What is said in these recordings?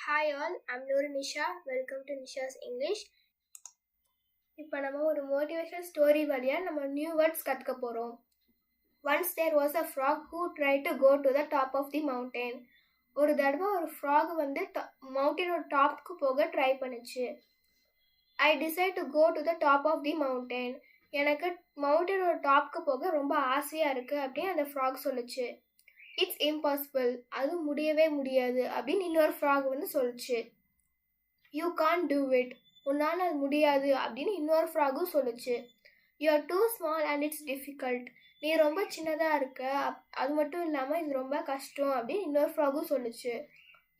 Hi all, I'm Noor Nisha. Welcome to Nisha's English. இப்போ நம்ம ஒரு motivational story வழியா நம்ம new words கத்துக்க போறோம். Once there was a frog who tried to go to the top of the mountain. ஒரு தடவை ஒரு frog வந்து மவுண்டனோட டாப்க்கு போக ட்ரை பண்ணுச்சு. I decided to go to the top of the mountain. எனக்கு மவுண்டனோட டாப்க்கு போக ரொம்ப ஆசையா இருக்கு அப்படின்னு அந்த frog சொல்லுச்சு. இட்ஸ் இம்பாசிபிள், அது முடியவே முடியாது அப்படின்னு இன்னொரு ஃப்ராக் வந்து சொல்லுச்சு. யூ கான் டூ இட், உன்னால் அது முடியாது அப்படின்னு இன்னொரு ஃப்ராகும் சொல்லுச்சு. You are too small and it's difficult, நீ ரொம்ப சின்னதாக இருக்க, அது மட்டும் இல்லாமல் இது ரொம்ப கஷ்டம் அப்படின்னு இன்னொரு ஃப்ராகும் சொல்லுச்சு.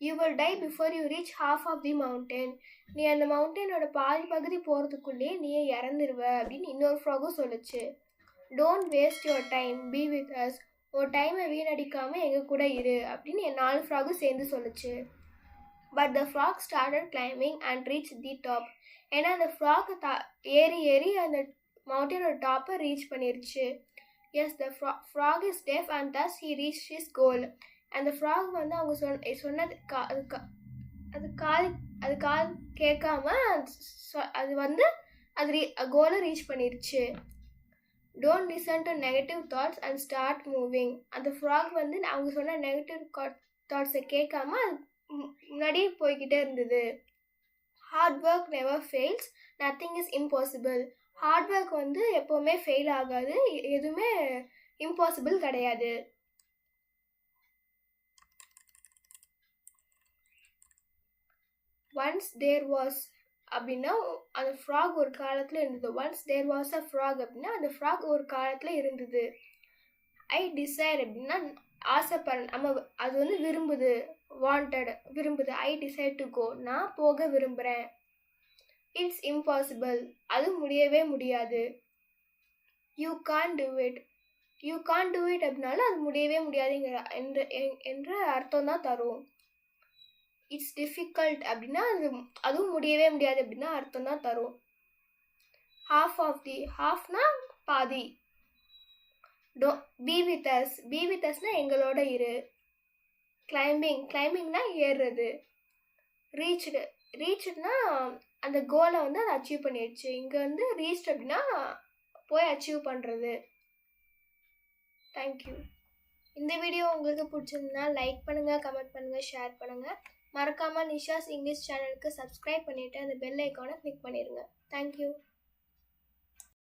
You will die before you reach half of the mountain, நீ அந்த மவுண்டனோட பாதி பகுதி போகிறதுக்குள்ளேயே நீயே இறந்துருவ அப்படின்னு இன்னொரு ஃப்ராகும் சொல்லுச்சு. Don't waste your time, B with as, ஒரு டைமை வீணடிக்காமல் எங்கள் கூட இரு அப்படின்னு என் 4 ஃப்ராகும் சேர்ந்து சொல்லுச்சு. But the frog started climbing and reach the top, ஏன்னா அந்த ஃப்ராக் ஏறி அந்த மவுண்டனோட டாப்பை ரீச் பண்ணிருச்சு. Yes, the frog is deaf and thus he reach his goal. அந்த ஃப்ராக் வந்து அவங்க சொன்னது அது கால் கேட்காம அது வந்து அது கோலை ரீச் பண்ணிருச்சு. Don't listen to negative thoughts and start moving. அந்த ஃப்ராக் வந்து அவங்க சொன்ன நெகட்டிவ் தாட்ஸை கேட்காம முன்னாடியே போய்கிட்டே இருந்தது. Hard work never fails, nothing is impossible. Hard work வந்து எப்போவுமே ஃபெயில் ஆகாது, எதுவுமே இம்பாசிபிள் கிடையாது. ஒன்ஸ் தேர் வாஸ் அப்படின்னா அந்த ஃப்ராக் ஒரு காலத்தில் இருந்தது. Once there was a frog அப்படின்னா அந்த ஃப்ராக் ஒரு காலத்தில் இருந்தது. ஐ டிசைர் அப்படின்னா நம்ம அது வந்து விரும்புது, வாண்டட் விரும்புது. ஐ டிசைட் டு கோ, நான் போக விரும்புகிறேன். இட்ஸ் இம்பாசிபிள், அது முடியவே முடியாது. You can do it, you can do it அப்படின்னாலும் அது முடியவே முடியாதுங்கிற என்ற அர்த்தம் தான் தரும். இட்ஸ் டிஃபிகல்ட் அப்படின்னா அதுவும் முடியவே முடியாது அப்படின்னா அர்த்தம் தான் தரும். ஹாஃப் ஆஃப் தி, ஹாஃப்னா பாதி. Be with us, be with அஸ்னா எங்களோட இரு. கிளைம்பிங்னா ஏறுறது. ரீச்டுனா அந்த கோலை வந்து அதை அச்சீவ் பண்ணிடுச்சு. இங்கே வந்து ரீச்ட் அப்படின்னா போய் அச்சீவ் பண்ணுறது. தேங்க்யூ. இந்த வீடியோ உங்களுக்கு பிடிச்சிருந்தா லைக் பண்ணுங்கள், கமெண்ட் பண்ணுங்கள், ஷேர் பண்ணுங்கள். மறக்காமல் நிஷாஸ் இங்கிலீஷ் சேனலுக்கு சப்ஸ்கிரைப் பண்ணிவிட்டு அந்த பெல் ஐக்கானை கிளிக் பண்ணிடுங்க. தேங்க்யூ.